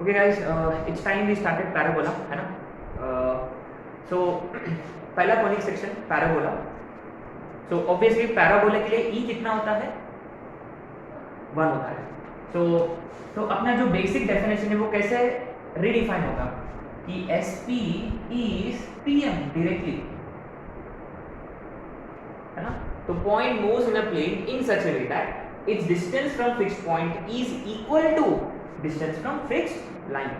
Okay guys, it's time we started parabola, है ना? So पहला conic section parabola. So obviously parabola के लिए E कितना होता है? 1 होता है. तो अपना जो बेसिक डेफिनेशन है वो कैसे रिडिफाइन होगा कि SP is PM directly, है ना? तो point moves in a plane in such a way that its distance from fixed point is equal to distance from fixed line,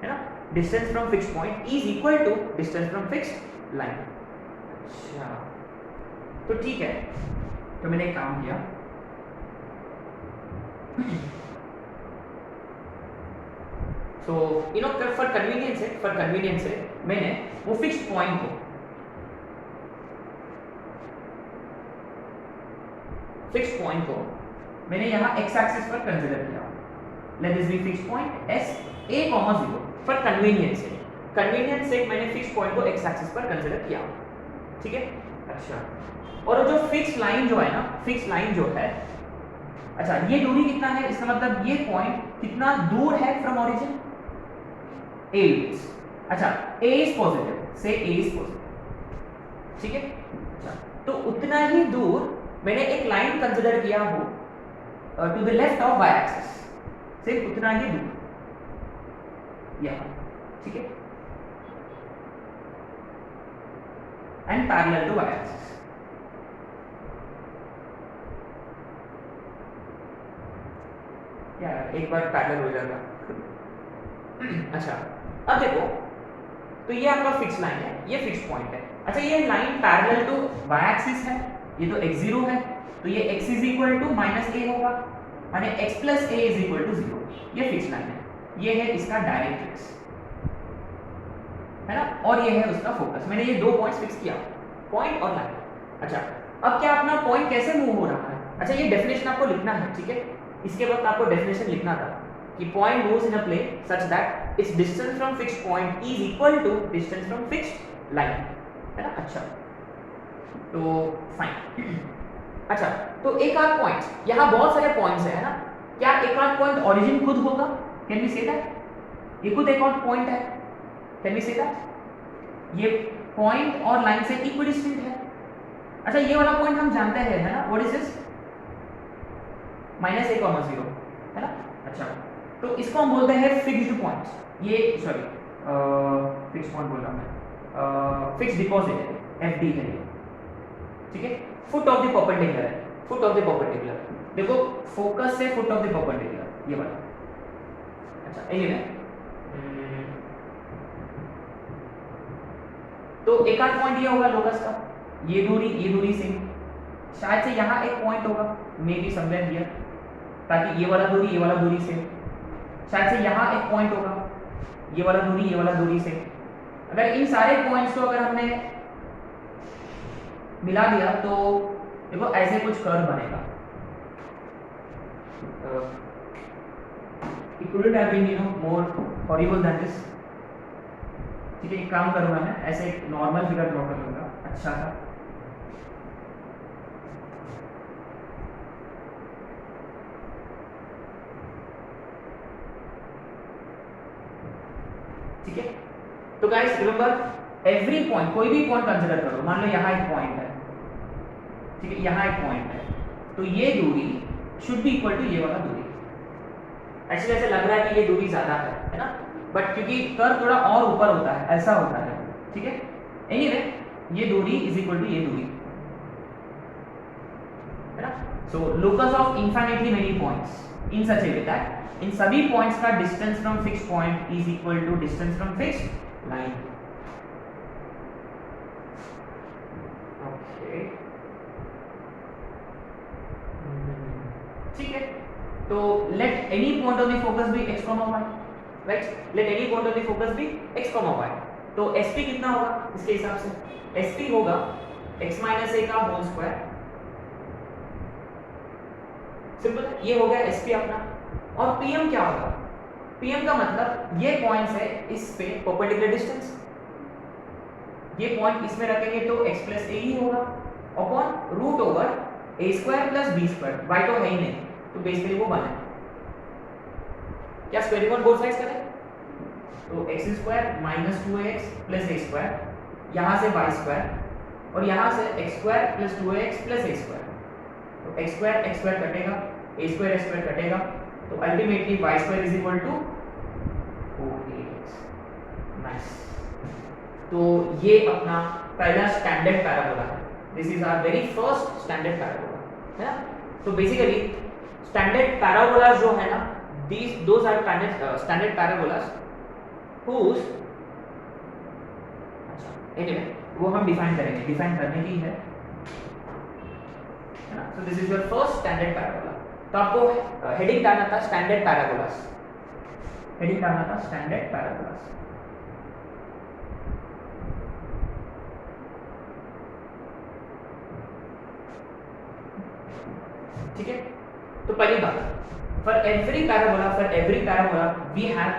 है ना? Distance from fixed point is equal to distance from fixed line. अच्छा, तो ठीक है. तो मैंने एक काम किया. So you know for convenience है मैंने वो fixed point को मैंने यहाँ x एक्सिस पर कंसीडर किया. Let this be fixed point S A, 0 for convenience से मैंने fixed point को x एक्सिस पर कंसीडर किया. ठीक है. अच्छा, और जो फिक्स लाइन जो है ना, फिक्स लाइन जो है, अच्छा ये दूरी कितना है, इसका मतलब ये पॉइंट कितना दूर है फ्रॉम ओरिजिन? A. अच्छा, A is positive, say A is positive. ठीक है. अच्छा, तो उतना ही दूर मैंने एक लाइन कंसीडर किया हो to the left of y axis, सिर्फ उतना ही दूर यहाँ. ठीक है. And parallel to y axis. क्या एक बार पैरेलल हो जाता. अच्छा, अब देखो, तो ये आपका फिक्स लाइन है, ये फिक्स पॉइंट है. अच्छा, ये line parallel to y axis है, ये तो x0 है, तो ये x is equal to -a होगा और x plus a is equal to 0. ये फिक्स लाइन है, ये है इसका डायरेक्ट्रिक्स, है ना? और ये है उसका फोकस. मैंने ये दो पॉइंट्स फिक्स किया, पॉइंट और लाइन. अच्छा, अब क्या अपना पॉइंट कैसे मूव हो रहा है? अच्छा, ये डेफिनेशन आपको लिखना है. ठीक है. इसके वक्त आपको डेफिनेशन लिखना था कि point moves in a plane such that its distance from fixed point is equal to distance from fixed line, है ना? अच्छा, तो फाइन. अच्छा, तो एक आध पॉइंट, यहाँ बहुत सारे पॉइंट्स है ना? क्या एक आध पॉइंट ओरिजिन खुद होगा? Can we say that? ये खुद एक और पॉइंट है. Can we say that? ये पॉइंट और लाइन से इक्विडिस्टेंट है. अच्छा, ये वाला पॉइंट हम जानते हैं, है ना? What is this? -a, 0, है ना? अच्छा, तो इसको हम बोलते हैं फिक्स्ड पॉइंट. ये सॉरी, फिक्स्ड पॉइंट बोल रहा मैं, फिक्स्ड डिपॉजिट है, FD है ये. ठीक है. फुट ऑफ द परपेंडिकुलर है, फुट ऑफ द परपेंडिकुलर. देखो, फोकस से फुट ऑफ द परपेंडिकुलर, ये वाला. अच्छा, एनीवे, तो एक आध पॉइंट ये होगा लोकस का. ये दूरी से शायद से यहाँ एक पॉइंट होगा, मे बी समवेयर हियर, ताकि ये वाला दूरी से शायद से यहाँ एक पॉइंट होगा, ये वाला दूरी से. अगर इन सारे पॉइंट्स को अगर हमने मिला दिया तो देखो ऐसे कुछ कर्व बनेगा. It couldn't have been, you know, more horrible than this. ठीक है, एक काम करूंगा मैं, ऐसे एक नॉर्मल फिगर ड्रॉ कर लूंगा अच्छा सा. ठीक है. तो गाइस रिमेंबर, एवरी पॉइंट, कोई भी पॉइंट कंसीडर करो. मान लो यहाँ एक पॉइंट है, ठीक है, यहाँ एक पॉइंट है, तो ये दूरी शुड बी इक्वल टू ये वाला दूरी. एक्चुअली ऐसे लग रहा है कि ये दूरी ज्यादा है ना? बट क्योंकि कर्व थोड़ा और ऊपर होता है, ऐसा होता है. ठीक है. एनीवे, ये दूरी इज इक्वल टू ये दूरी, है ना? So locus of infinitely many points in such a way that इन सभी पॉइंट्स का distance from fixed point is equal to distance from fixed line. Okay, ठीक है. तो let any point of the focus be x, y, right? Let any point of the focus be x, y. तो SP कितना होगा इसके हिसाब से? SP होगा x - a का होल स्क्वायर. सिंपल, ये हो गया SP अपना. और PM क्या होगा? PM का मतलब ये पॉइंट्स है इस पे परपेंडिकुलर डिस्टेंस. ये पॉइंट इसमें रखेंगे तो x प्लस a ही होगा upon root over a square plus b square. y तो है ही नहीं, तो बेसिकली वो 1 है. क्या स्क्वायरिंग ऑन बोथ साइड्स करें? तो x square minus 2x plus a square, यहाँ से वाई स्क्वायर और यहाँ से x square plus 2x plus a square. तो एक्स स्क्वायर कटेगा, ए स्क्वायर कटेगा, तो ultimately y square is equal to 4ax। Nice. तो ये अपना पहला स्टैंडर्ड पैराबोला है। This is our very first standard parabola, है ना। तो बेसिकली स्टैंडर्ड पैराबोला जो है ना, those are standard parabolas whose, अच्छा anyway वो हम डिफाइन करेंगे, डिफाइन करने की है ना। So this is your first standard parabola. तो आपको हेडिंग डालना था स्टैंडर्ड पैराबोलास, हेडिंग डालना था स्टैंडर्ड पैराबोलास। ठीक है। तो पहली बात, for every parabola we have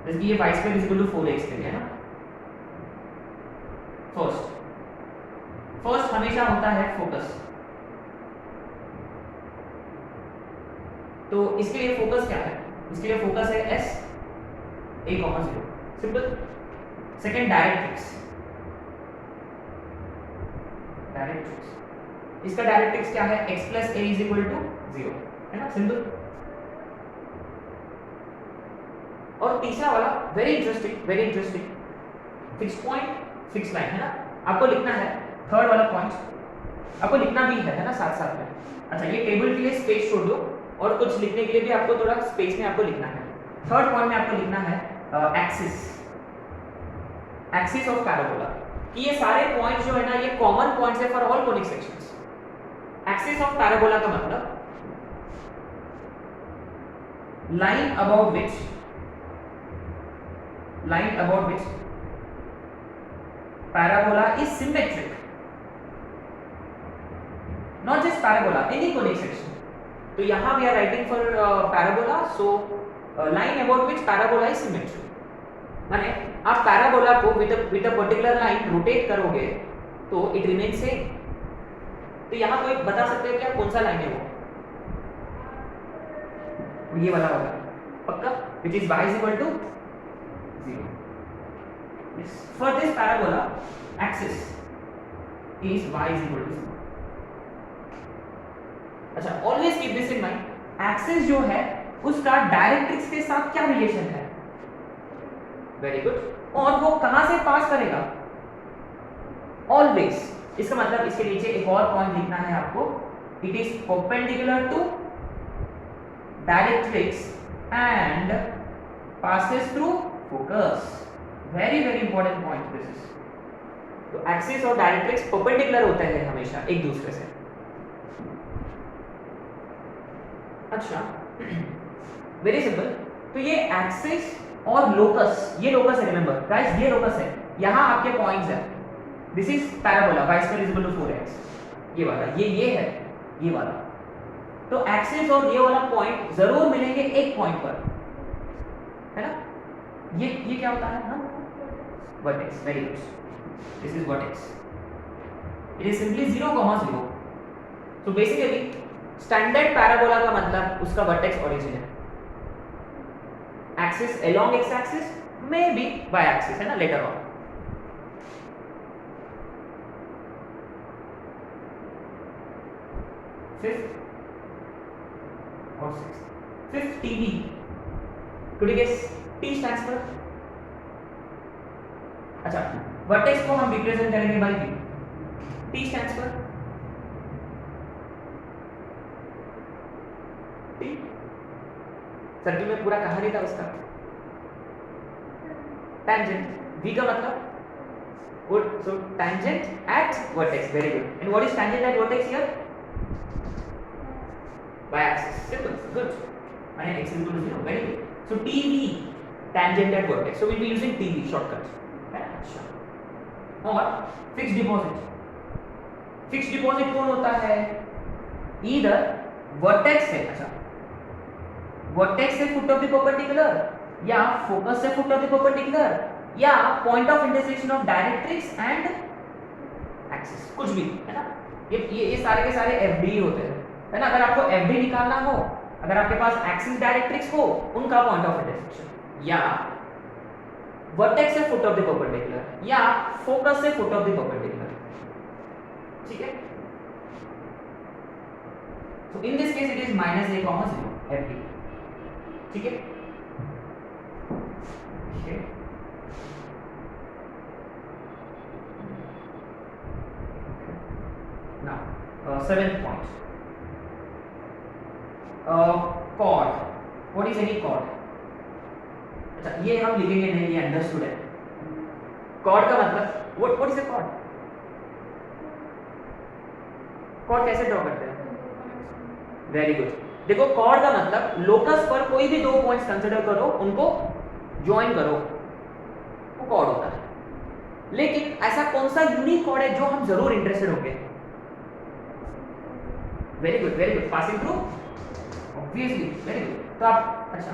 जैसे ये y square is equal to 4x के लिए ना। फर्स्ट हमेशा होता है फोकस। तो इसके लिए फोकस क्या है? इसके लिए फोकस है s a, 0, simple. Second directrix, इसका डायरेक्ट्रिक्स क्या है? x plus a is equal to 0, है ना, सिंपल। और तीसरा वाला very interesting, fix point fix line, है ना। आपको लिखना है थर्ड वाला पॉइंट, आपको लिखना भी है ना साथ में। अच्छा, ये टेबल के लिए स्पेस छोड़ दो और कुछ लिखने के लिए भी आपको थोड़ा स्पेस में आपको लिखना है। थर्ड पॉइंट में आपको लिखना है एक्सिस ऑफ पैराबोला, कि ये सारे पॉइंट्स जो है ना, ये कॉमन पॉइंट्स है for all conic sections. Axis of parabola का मतलब line about which parabola is symmetric, not just parabola, any conic section. तो यहाँ we are writing for parabola, so line about which parabola is symmetric, माने आप parabola को with a particular line rotate करोगे तो it remains same। तो यहाँ कोई बता सकते हैं क्या कौन सा लाइन है वो? ये वाला होगा पक्का, which is y is equal to 0। For this parabola, axis is y is equal to 0। अच्छा, always keep this in mind, axis जो है उसका डायरेक्ट्रिक्स के साथ क्या रिलेशन है? Very good. और वो कहां से पास करेगा? ऑलवेज। इसका मतलब इसके नीचे एक और पॉइंट लिखना है आपको, it is perpendicular to directrix and passes through focus। very important point this is। तो एक्सिस और डायरेक्ट्रिक्स परपेंडिकुलर होते हैं हमेशा एक दूसरे से। अच्छा, वेरी सिंपल। तो ये एक्सिस और लोकस, ये लोकस है, रिमेंबर गाइस, ये लोकस है, यहाँ आपके पॉइंट्स है। This is parabola y square is equal to 4x, ये वाला, ये है, ये वाला। तो एक्सिस और ये वाला पॉइंट जरूर मिलेंगे एक पॉइंट पर, है ना। ये क्या होता है? हाँ, vertex. Very good, this is vertex. It is simply 0, 0। तो बेसिकली स्टैंडर्ड पैराबोला का मतलब उसका वर्टेक्स ओरिजिन है। Axis along x axis, maybe by axis, है ना, लेटर ऑन। फिफ्थ और sixth. Fifth TV. Could you guess? T stands for, अच्छा, vertex को हम रिप्रेजेंट करेंगे by V। T stands for T, circle में पूरा कहानी था उसका। tangent, V का मतलब good, so tangent at vertex, very good। And what is tangent at vertex here? Y axis, simple, good। And x is equal to 0, very good। So TV, tangent at vertex, so we'll be using TV shortcut। और fixed deposit. Fixed deposit कौन होता है? Either vertex से, अच्छा, vertex से foot of the perpendicular, या focus से foot of the perpendicular, या point of intersection of directrix and axis, कुछ भी, है ना। ये सारे के सारे एफडी होते हैं, है ना। अगर आपको एफडी निकालना हो, अगर आपके पास एक्सिस डायरेक्ट्रिक्स हो, उनका पॉइंट ऑफ इंटरसेक्शन, या वर्टेक्स से फुट ऑफ द परपेंडिकुलर या फोकस से फुट ऑफ द परपेंडिकुलर, ठीक है। So in this case it is minus a comma 0 FD, ठीक है। Okay. Now 7th point, chord. What is any chord? अच्छा ये हम लिखेंगे नहीं, ये अंडरस्टूड है। chord का मतलब what is a chord? chord कैसे ड्रॉ करते हैं? Very good. देखो कॉर्ड का मतलब लोकस पर कोई भी दो पॉइंट्स कंसीडर करो, उनको ज्वाइन करो, वो कॉर्ड होता है। लेकिन ऐसा कौन सा यूनिक कॉर्ड है जो हम जरूर इंटरेस्टेड होंगे? Very good, passing through, obviously, very good. तो आप अच्छा,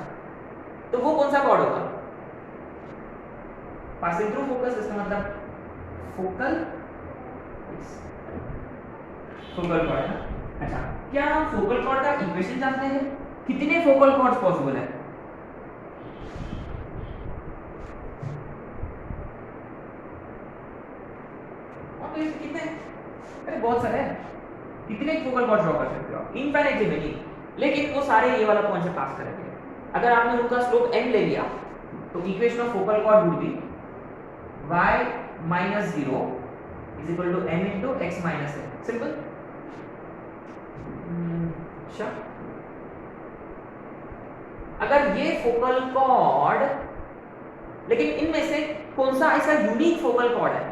तो वो कौन सा कॉर्ड होगा? पासिंग थ्रू फोकस, इसका मतलब फोकल कॉर्ड है ना। अच्छा, क्या हम फोकल कॉर्ड का इक्वेशन जानते हैं? कितने फोकल कॉर्ड्स पॉसिबल है? कितने? अरे बहुत सारे हैं। कितने फोकल कॉर्ड्स ड्रॉ कर सकते हो? इनफाइनाइटली मेनी, लेकिन वो सारे ये वाला पॉइंट से पास करेंगे। अगर आपने उनका स्लोप n ले लिया तो equation of focal cord would be y minus 0 is equal to m into x minus n। Simple. अच्छा, अगर ये फोकल कॉर्ड, लेकिन इनमें से कौन सा ऐसा यूनिक फोकल कॉर्ड है?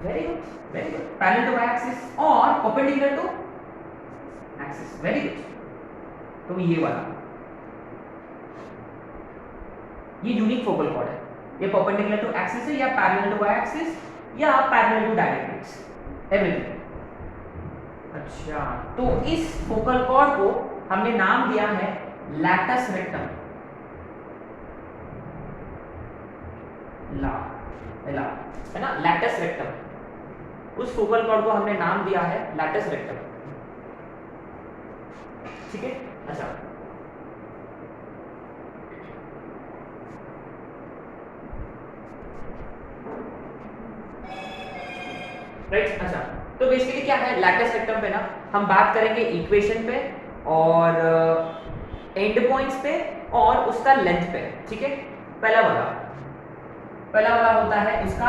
Very good, parallel to y axis और perpendicular to axis, very good. तो ये वाला, ये यूनिक फोकल कॉर्ड है। ये परपेंडिकुलर टू एक्सिस है या पैरेलल टू y एक्सिस या पैरेलल टू डायरेक्ट्रिक्स, एवरीथिंग। अच्छा, तो इस फोकल कॉर्ड को हमने नाम दिया है लैटस रेक्टम। ला है ना, लैटस रेक्टम। उस फोकल कॉर्ड को हमने नाम दिया है लैटस रेक्टम, ठीक है। अच्छा, राइट। अच्छा, तो बेसिकली क्या है लैटिस रेक्टम पे ना हम बात करेंगे इक्वेशन पे और एंड पॉइंट्स पे और उसका लेंथ पे, ठीक है। पहला वाला होता है उसका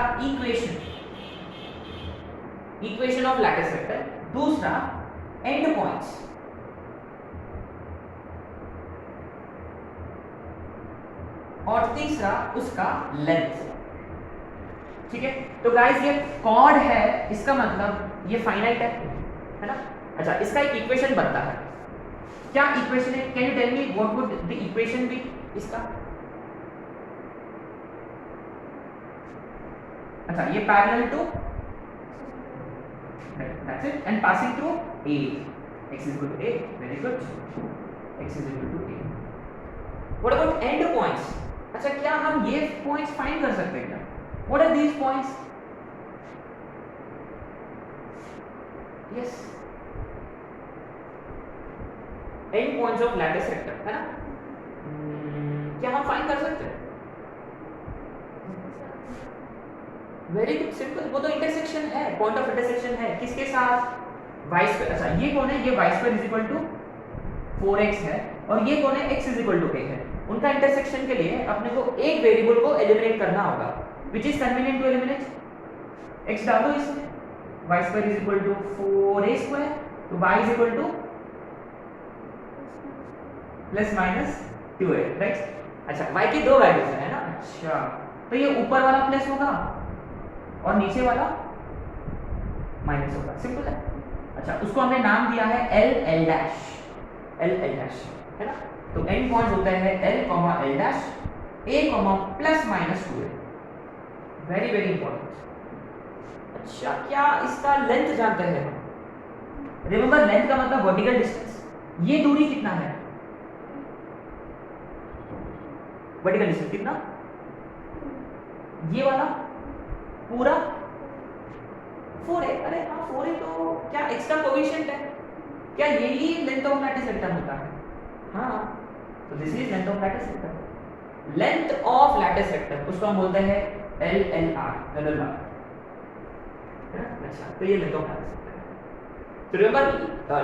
इक्वेशन ऑफ लैटिस रेक्टम। दूसरा एंड पॉइंट्स, और तीसरा उसका लेंथ, ठीक है। तो गाइस ये कॉर्ड है, इसका मतलब ये फाइनाइट है ना। अच्छा, इसका एक इक्वेशन बनता है। क्या इक्वेशन है? Can you tell me what would the equation be इसका? अच्छा, ये parallel to, that's it, and passing through a, x is equal to a, very good, x is equal to a। What about and points? अच्छा, क्या हम ये points find कर सकते हैं क्या? What are these points? Yes, end points of lattice rectum, है ना। क्या हम फाइंड कर सकते हैं? Very good, simple. वो तो इंटरसेक्शन है, पॉइंट ऑफ इंटरसेक्शन है। किसके साथ? y square. अच्छा, ये कौन है? ये y square is equal to 4x है, और ये कौन है? x is equal to a है। उनका इंटरसेक्शन के लिए अपने को एक वेरिएबल को एलिमिनेट करना होगा, which is convenient to eliminate। x डाल दो इसमें, y square is equal to 4a square, तो y is equal to plus minus 2a, right. अच्छा, y की दो वैल्यूज है ना। अच्छा, तो ये ऊपर वाला प्लस होगा और नीचे वाला माइनस होगा, सिंपल है। अच्छा, उसको हमने नाम दिया है l डैश, है ना। तो एंड पॉइंट्स होते हैं l, l dash, a, plus minus 2a। Very important. अच्छा, क्या इसका लेंथ जानते हैं हम? रिमेंबर, लेंथ का मतलब वर्टिकल डिस्टेंस। ये दूरी कितना है? वर्टिकल डिस्टेंस कितना? ये वाला पूरा 4a। अरे हाँ, 4a तो क्या एक्स्ट्रा कोएफिशिएंट है? क्या यही लेंथ ऑफ लैटिस रेक्टम होता है? हाँ, तो this is length of lattice sector. Length of lattice sector उसको हम बोलते हैं LLR। अच्छा, तो ये लेंथ ऑफ लैटिस सेक्टर है। तो रिमेंबर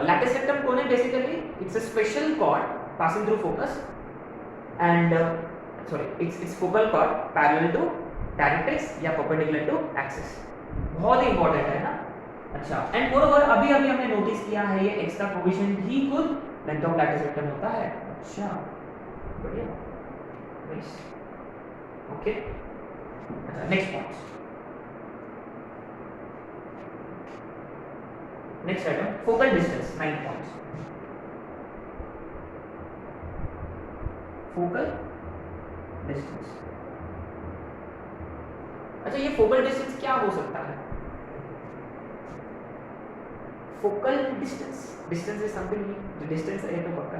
लैटिस सेक्टर कौन है? Basically it's a special chord passing through focus and it's focal chord parallel to directrix या परपेंडिकुलर टू एक्सिस। बहुत ही इंपॉर्टेंट है ना। अच्छा, एंड मोरओवर अभी हमने नोटिस किया है ये एक्स्ट्रा कोएफिशिएंट ही खुद लेंथ ऑफ लैटिस सेक्टर होता है। अच्छा, बढ़िया, नाइस, ओके। अच्छा, next point, next item, focal distance, 9 points. Focal distance. अच्छा, ये फोकल डिस्टेंस क्या हो सकता है? Focal distance, distance is something, जो डिस्टेंस है तो पक्का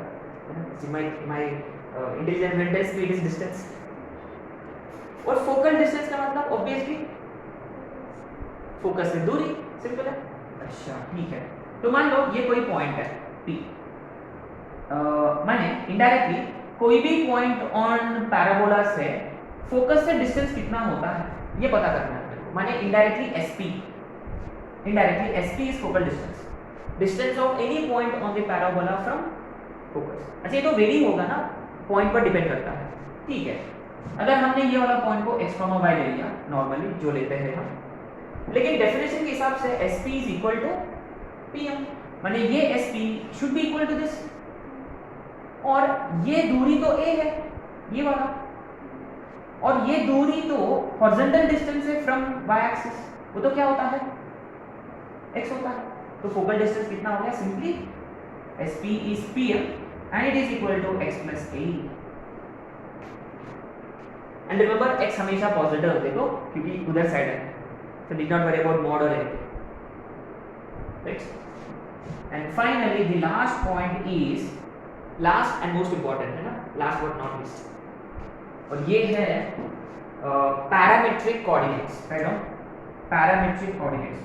माय इंटेलिजेंट मेंटल्स भी इट इज डिस्टेंस। और फोकल डिस्टेंस का मतलब ऑब्वियसली फोकस से दूरी, सिंपल है। अच्छा, ठीक है, तो मान लो ये कोई पॉइंट है P, मैंने इनडायरेक्टली कोई भी पॉइंट ऑन पैराबोला से फोकस से डिस्टेंस कितना होता है ये पता करना है मेरे को। मैंने indirectly SP is focal distance, distance of any point on the parabola from focus. अच्छा, ये तो वेरी होगा ना, पॉइंट पर डिपेंड करता है, ठीक है। अगर हमने ये वाला पॉइंट को x, y ले लिया नॉर्मली जो लेते हैं हम, लेकिन डेफिनेशन के हिसाब से SP is equal to PM, माने ये SP should be equal to this, और ये दूरी तो A है, ये वाला, और ये दूरी तो हॉरिजॉन्टल डिस्टेंस है फ्रॉम y एक्सिस, वो तो क्या होता है? x होता है। तो फोकल डिस्टेंस कितना हो गया? Simply SP is PM and it is equal to x plus A। and remember x हमेशा पॉजिटिव देखो क्योंकि उधर साइड है, so need not worry about mod or anything, right? and finally the last point is last and most important है ना, last but not least, और ये है parametric coordinates, right? Parametric coordinates.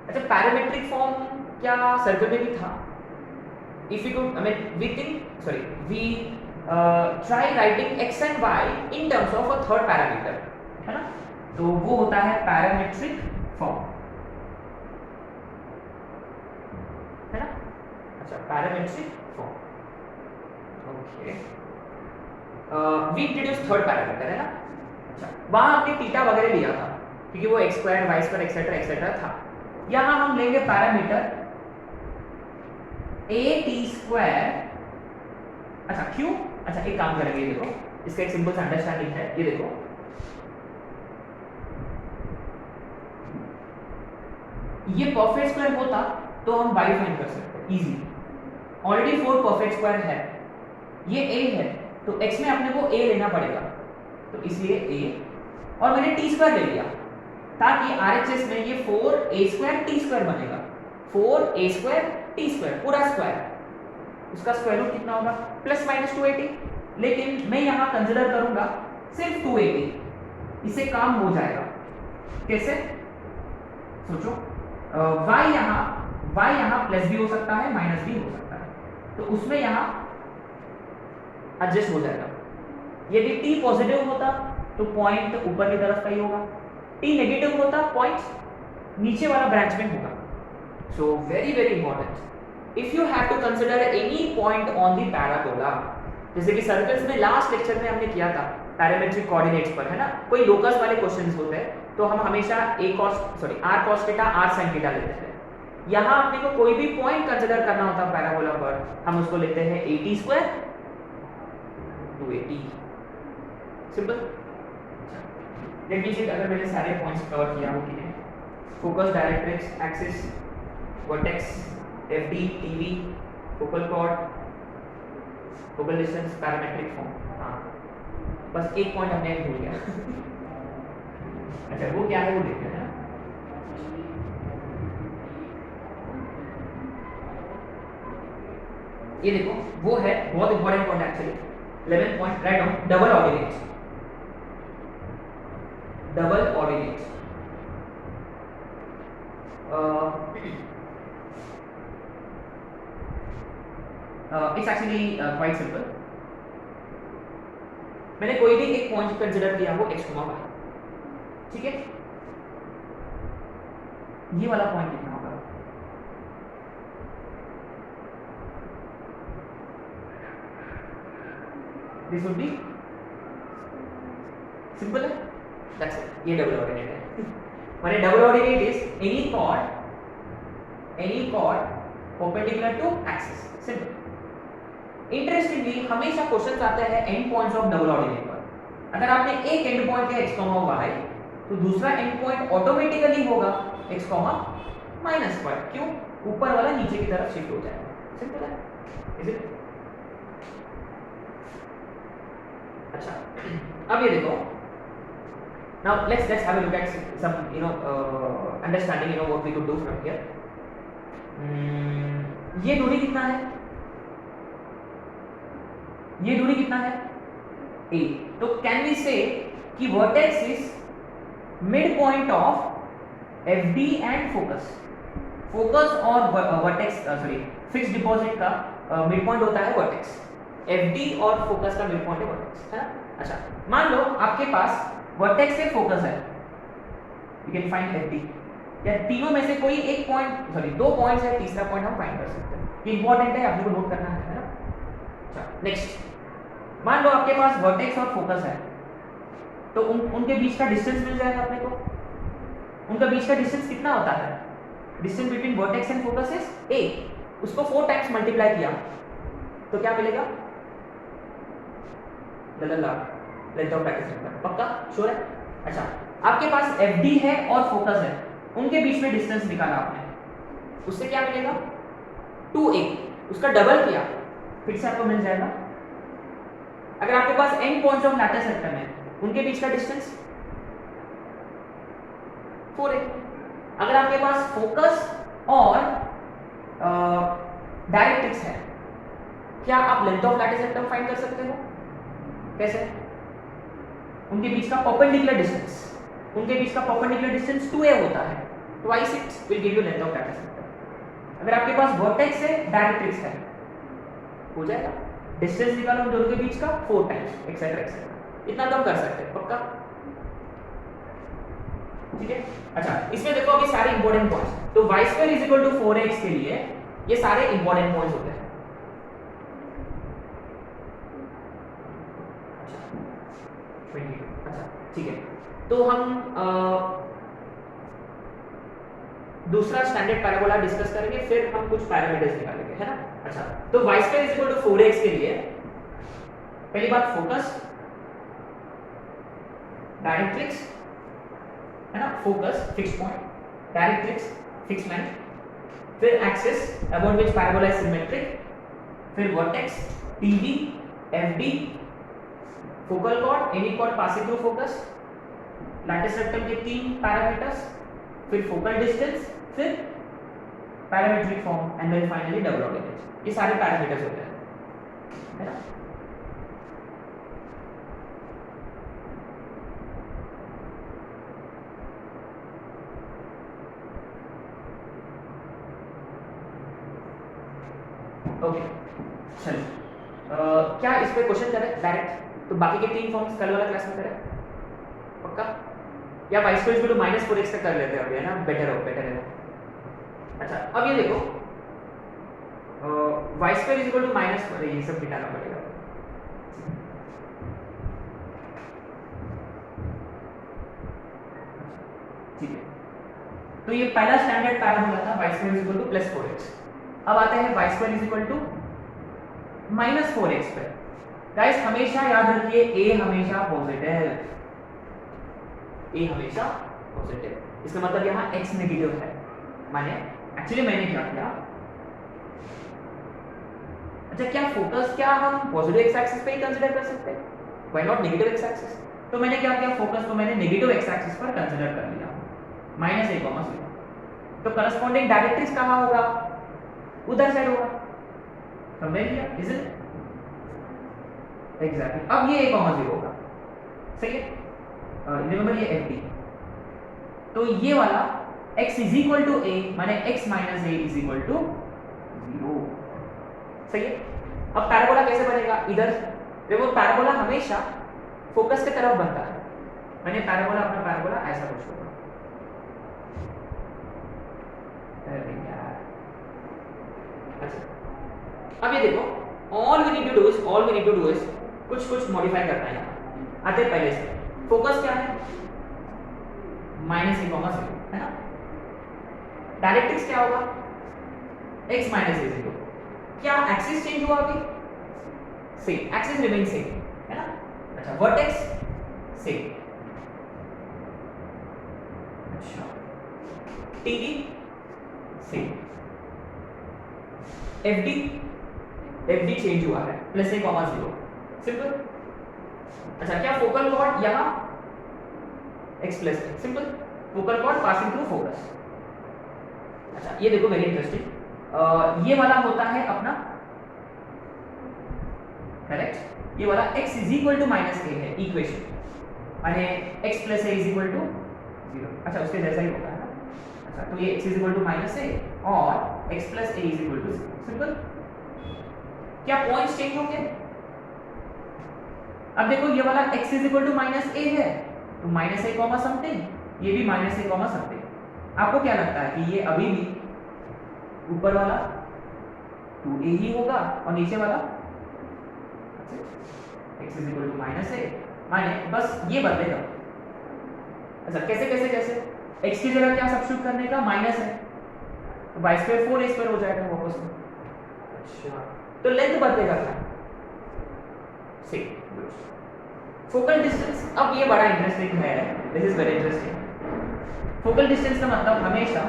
अच्छा, पैरामेट्रिक फॉर्म क्या circle में भी था? If you could, I mean we try writing x and y in terms of a third parameter, है ना? तो वो होता है पैरामेट्रिक फॉर्म, है ना? अच्छा, parametric form, okay. We introduce third parameter, है ना? अच्छा, वहां हमने थीटा वगैरह लिया था क्योंकि वो x square y square etcetera etcetera था। यहां हम लेंगे पैरामीटर a t स्क्वायर। अच्छा, क्यों? अच्छा, एक काम करेंगे, ये देखो, इसका एक सिंपल सा अंडरस्टैंडिंग है, ये देखो, ये परफेक्ट स्क्वायर होता तो हम y फाइंड कर सकते इजी, ऑलरेडी 4 परफेक्ट स्क्वायर है, ये a है तो x में अपने को a लेना पड़ेगा, तो इसलिए a, और मैंने t स्क्वायर ले लिया ताकि RHS में ये 4a स्क्वायर t स्क्वायर बनेगा, 4a स्क्वायर t स्क्वायर पूरा स्क्वायर, उसका स्क्वायर रूट कितना होगा? प्लस माइनस 280, लेकिन मैं यहाँ कंसिडर करूंगा सिर्फ 280, इससे काम हो जाएगा। कैसे? सोचो, y यहाँ प्लस भी हो सकता है माइनस भी हो सकता है, तो उसमें यहाँ एडजस्ट हो जाएगा। यदि t पॉजिटिव होता तो पॉइंट ऊपर की तरफ का ही होगा, t नेगेटिव होता पॉइंट नीचे वाला ब्रांच में होगा। So very very important, if you have to consider any point on the parabola, जैसे कि सर्कल्स में लास्ट लेक्चर में हमने किया था पैरामेट्रिक कोऑर्डिनेट्स पर, है ना? कोई लोकस वाले क्वेश्चंस होते हैं तो हम हमेशा r cos theta r sin theta लेते हैं। यहाँ अपने को कोई भी पॉइंट कंसिडर करना होता है पैराबोला पर, हम उसको लेते हैं at square 280, simple. Let me see अगर मैंने सारे पॉइंट्स कवर किया हो कि नहीं। Focus, directrix, axis, vertex, FD, TV, focal chord, focal distance, parametric form. हाँ, बस एक पॉइंट हमने भूल गया। अच्छा, वो क्या है वो देखते हैं ना। ये देखो, वो है बहुत important point actually, 11th point, write down double ordinates. Double ordinates it's actually quite simple. मैंने कोई भी एक पॉइंट कंसीडर किया वो x, y, ठीक है। ये वाला पॉइंट कितना होगा? दिस वुड बी सिंपल है, दैट्स इट। ये डबल ऑर्डिनेट है। माने double ordinate is any chord perpendicular to axis, simple. Interestingly हमेशा क्वेश्चंस आते हैं and points of double ordinate पर। अगर आपने एक एंड पॉइंट लिया x, y, तो दूसरा एंड पॉइंट ऑटोमेटिकली होगा x, y। क्यों? ऊपर वाला नीचे की तरफ शिफ्ट हो जाएगा, सिंपल है, इज इट? अच्छा, अब ये देखो, now let's have a look at some understanding what we could do from here. ये दूरी कितना है? ये दूरी कितना है? a। तो कैन वी से कि vertex is mid point of fd and focus और वर्टेक्स सॉरी फिक्स डिपॉजिट का मिड पॉइंट होता है वर्टेक्स, fd और फोकस का मिड पॉइंट है वर्टेक्स, है ना? अच्छा, मान लो आपके पास वर्टेक्स से फोकस है, यू कैन फाइंड fd, या तीनों में से कोई एक पॉइंट, सॉरी दो पॉइंट्स है, तीसरा पॉइंट हम फाइंड कर सकते हैं। ये इंपॉर्टेंट है, आपको नोट करना है ना? अच्छा, नेक्स्ट, मान लो आपके पास वर्टेक्स और फोकस है, तो उनके बीच का डिस्टेंस मिल जाएगा अपने को। उनका बीच का डिस्टेंस कितना होता है? Distance between vertex and focus is a। उसको 4 टाइम्स मल्टीप्लाई किया तो क्या मिलेगा? लेंथ ऑफ लैटिस वेक्टर, पक्का श्योर है? अच्छा, आपके पास fd है और फोकस है, उनके बीच में डिस्टेंस निकाला आपने, उससे क्या मिलेगा? 2a। उसका डबल किया फिर से आपको मिल जाएगा। अगर आपके पास end points of latus rectum है, उनके बीच का डिस्टेंस 4a। अगर आपके पास फोकस और डायरेक्ट्रिक्स है, क्या आप length of latus vector find कर सकते हो? कैसे? उनके बीच का परपेंडिकुलर डिस्टेंस, उनके बीच का परपेंडिकुलर डिस्टेंस 2a होता है, twice it will give you length of latus vector. अगर आपके पास वर्टेक्स है, डायरेक्ट्रिक्स है, हो जाएगा, डिस्टेंस निकालो उन दोनों के बीच का 4 टाइम्स, एक्सेट्रा एक्सेट्रा। इतना तो हम कर सकते हैं, पक्का? ठीक है। अच्छा, इसमें देखो अभी सारे इंपॉर्टेंट पॉइंट्स, तो y² = 4x के लिए ये सारे इंपॉर्टेंट पॉइंट्स होते हैं। अच्छा, ठीक है, तो हम दूसरा स्टैंडर्ड पैराबोला डिस्कस करेंगे, फिर हम कुछ पैरामीटर्स निकालेंगे, है ना? अच्छा, तो y² = 4x के लिए पहली बात फोकस, डायरेक्ट्रिक्स, है ना? Focus fix point, directrix fix length, फिर axis about which parabola is symmetric, फिर vertex tv, fd, focal chord, any chord passing through focus, latus rectum के 3 पैरामीटर्स, फिर फोकल डिस्टेंस, फिर parametric form and then finally double ordinate. ये सारे parameters होते हैं, है ना? ओके, चलिए, क्या इस पे क्वेश्चन करें डायरेक्ट? तो बाकी के 3 फॉर्म्स कल वाला क्लास में करें, पक्का? या y² = -4x तक कर लेते हैं अभी, है ना? बेटर है। अच्छा, अब ये देखो, y² = -4, ये सब मिटाना पड़ेगा। ठीक है, तो ये पहला स्टैंडर्ड पैराबोला था, y² = +4x। अब आते हैं y² = -4x पे। गाइस हमेशा याद रखिए, a हमेशा पॉजिटिव, a हमेशा पॉजिटिव। इसका मतलब यहाँ x नेगेटिव है। माने एक्चुअली मैंने क्या किया, अच्छा क्या फोकस क्या हम पॉजिटिव एक्स एक्सिस पे ही कंसीडर कर सकते हैं? Why not negative x axis? तो मैंने क्या किया, फोकस को मैंने नेगेटिव एक्स एक्सिस पर कंसीडर कर लिया, -a, 0। तो करस्पॉन्डिंग डायरेक्ट्रिक्स कहाँ होगा? उधर साइड होगा, समझ लिया? Is it exactly? अब ये a, 0 होगा, सही है? रिमेंबर ये fd, तो ये वाला x = a माने x - a = 0, सही है? अब पैराबोला कैसे बनेगा? इधर देखो, पैराबोला हमेशा फोकस की तरफ बनता है। मैंने पैराबोला अपना पैराबोला ऐसा कुछ होगा। अरे यार, अच्छा अब ये देखो, all we need to do is कुछ मॉडिफाई करना है यहाँ। आते पहले से फोकस क्या है, -a, 0 है ना। डायरेक्ट्रिक्स क्या होगा, x - a0। क्या एक्सिस चेंज हुआ अभी, सेम, एक्सिस रिमेन सेम है ना। अच्छा वर्टेक्स सेम, अच्छा टीवी सेम, एफडी चेंज हुआ है, +a, 0 सिंपल। अच्छा क्या फोकल कॉर्ड यहाँ x + a simple, focal cord passing through focus. अच्छा ये देखो वेरी इंटरेस्टिंग, ये वाला होता है अपना करेक्ट, ये वाला x = -a है इक्वेशन, माने x + a = 0। अच्छा उसके जैसा ही होगा है ना। अच्छा तो ये x = -a और x + a = 0 सिंपल। क्या पॉइंट्स चेंज होंगे, अब देखो ये वाला x = -a है तो -a, समथिंग, ये भी -a, समथिंग। आपको क्या लगता है कि ये अभी भी ऊपर वाला 2a ही होगा और नीचे वाला x = -a, माने बस ये बदलेगा। अच्छा कैसे x की जगह क्या सब्स्टिट्यूट करने का, माइनस है तो y² 4a² हो जाएगा वापस में। अच्छा तो लेंथ बदलेगा क्या, सेम। फोकल डिस्टेंस, अब ये बड़ा इंटरेस्टिंग है, this is very interesting. Focal distance का मतलब हमेशा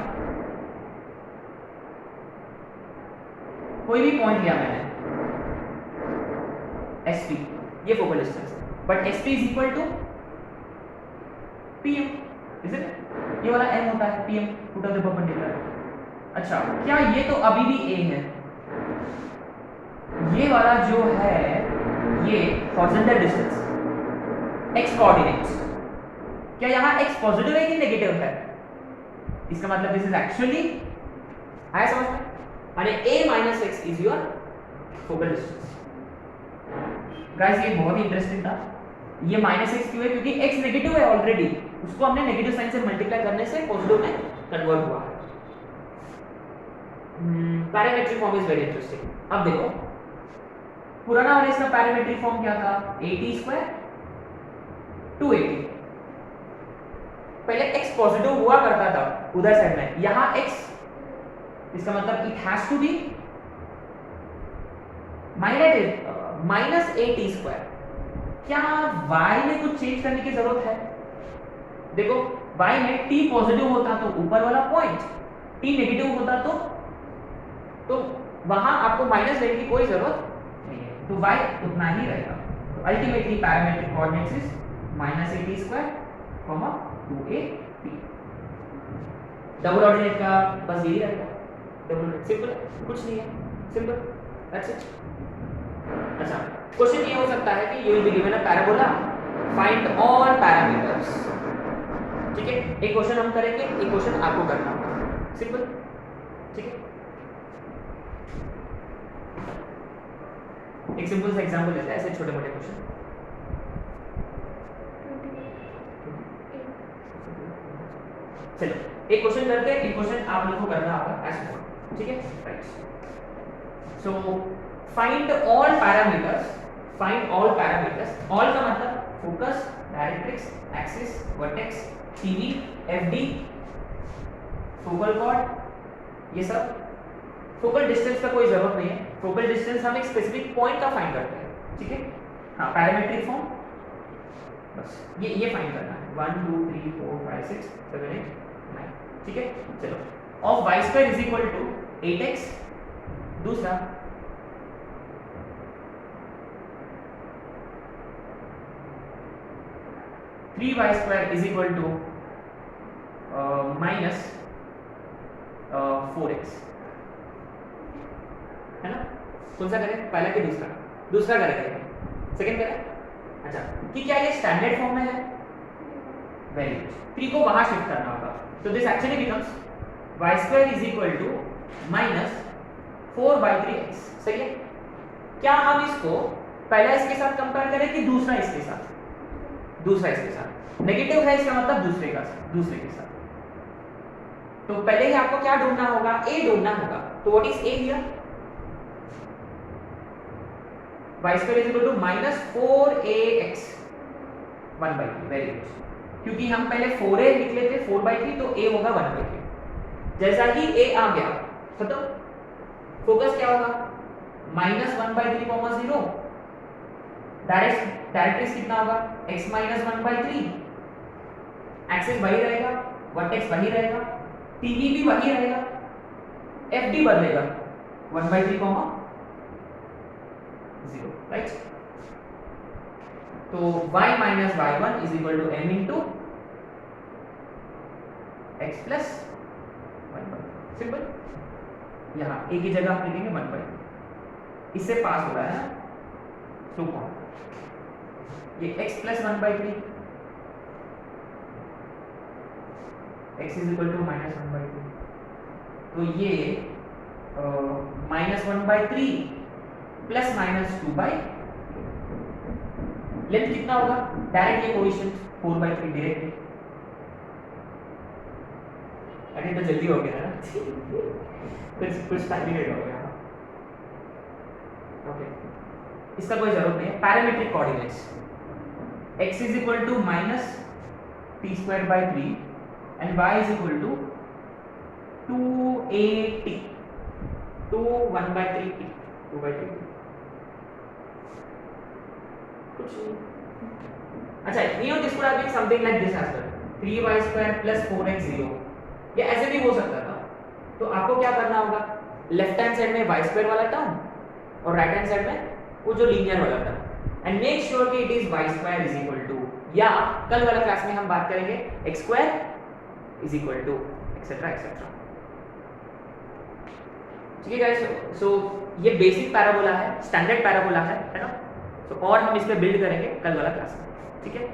कोई भी पॉइंट लिया मैंने SP, ये फोकल डिस्टेंस है, but SP = PM, is it. ये वाला m होता है PM, foot of the perpendicular. अच्छा क्या ये तो अभी भी a है, ये वाला जो है ये हॉरिजॉन्टल डिस्टेंस x कोऑर्डिनेट्स, क्या यहाँ x पॉजिटिव है कि नेगेटिव है, इसका मतलब दिस इज एक्चुअली, आया समझ में, माने a - x is your focal distance. Guys ये बहुत ही इंटरेस्टिंग था। ये -x क्यों है, क्योंकि x नेगेटिव है ऑलरेडी, उसको हमने नेगेटिव साइन से मल्टीप्लाई करने से पॉजिटिव में कन्वर्ट हुआ है। Parametric form is very interesting. अब देखो पुराना वाला इसका पैरामेट्रिक फॉर्म क्या था, at² 280। पहले x पॉजिटिव हुआ करता था उधर साइड में, यहां x, इसका मतलब it has to be -at²। क्या y में कुछ चेंज करने की जरूरत है, देखो y में t पॉजिटिव होता तो ऊपर वाला पॉइंट, t नेगेटिव होता तो वहां आपको माइनस लेने की कोई जरूरत नहीं है, तो y उतना ही रहेगा। तो ultimately parametric coordinates is -at², 2at। Double ordinate का बस यही रहेगा, डबल सिंपल, कुछ नहीं है, सिंपल, दैट्स इट। अच्छा क्वेश्चन ये हो सकता है कि you will be given a parabola, find all parameters. ठीक है, एक क्वेश्चन हम करेंगे, एक क्वेश्चन आपको करना होगा, सिंपल। ठीक है, एक सिंपल सा एग्जांपल लेते हैं, ऐसे छोटे मोटे क्वेश्चन। चलो एक क्वेश्चन करते हैं, एक क्वेश्चन आप लोगों को करना होगा एज फॉर, ठीक है, right. So find all parameters, all का मतलब focus, directrix, axis, vertex, TV, FD, focal cord, ये सब। फोकल डिस्टेंस का कोई जरूरत नहीं है, फोकल डिस्टेंस हम एक स्पेसिफिक पॉइंट का फाइंड करते हैं, ठीक है। हाँ पैरामेट्रिक फॉर्म बस ये फाइंड करना है, 1 2 3 4 5 6 7 8 9, ठीक है। चलो ऑफ y² = 8x, दूसरा -3y² = -4x, है ना। कौन सा करें, पहला कि दूसरा, दूसरा करेंगे, सेकंड करें। अच्छा कि क्या ये स्टैंडर्ड फॉर्म में है, वेरी गुड, 3 को वहां शिफ्ट करना होगा, तो this actually becomes y² = -4/3x, सही है। क्या हम इसको पहला इसके साथ कंपेयर करें कि दूसरा इसके साथ, दूसरा इसके साथ, नेगेटिव है इसका मतलब दूसरे के साथ। तो पहले ही आपको क्या ढूंढना होगा, a ढूंढना होगा। तो what is a here, y square is equal to minus 4ax 1/3। Very good, क्योंकि हम पहले 4a लिख लेते 4/3, तो a होगा 1/3। जैसा ही a आ गया खत्म, फोकस क्या होगा, माइनस 1/3, 0। डायरेक्ट्रिक्स कितना होगा, x माइनस 1/3। एक्सिस वही रहेगा, वर्टेक्स वही रहेगा, tv भी वही रहेगा, fd बदलेगा 1/3, 0, राइट। तो y minus y1 is equal to m into x plus 1/3। Simple, यहाँ a की जगह आप लिखेंगे 1/3, इससे पास हो रहा है ना, तो कौन ये x plus 1/3, x is equal to minus 1/3, तो ये माइनस 1/3 प्लस माइनस 2/, लेंथ कितना होगा, डायरेक्ट ये कोएफिशिएंट 4/3 डायरेक्टली। अरे तो जल्दी हो गया ना कुछ टाइम लेट हो गया। ओके, इसका कोई जरूरत नहीं है। Parametric coordinates, x is equal to minus t²/3 and y is equal to 2at, 1/3t, 2/3। कुछ नहीं। अच्छा, this could have been something like this as well, 3y² plus 4x0, ये ऐसे भी हो सकता था। तो आपको क्या करना होगा, लेफ्ट हैंड साइड में y² वाला टर्म और राइट हैंड साइड में वो जो लीनियर वाला टर्म, एंड मेक श्योर कि it is y² is equal to, या कल वाला क्लास में हम बात करेंगे x² is equal to etcetera etcetera. ठीक है गाइस, सो ये बेसिक पैराबोला है, स्टैंडर्ड पैराबोला है ना। तो और हम इस पे बिल्ड करेंगे कल वाला क्लास में, ठीक है।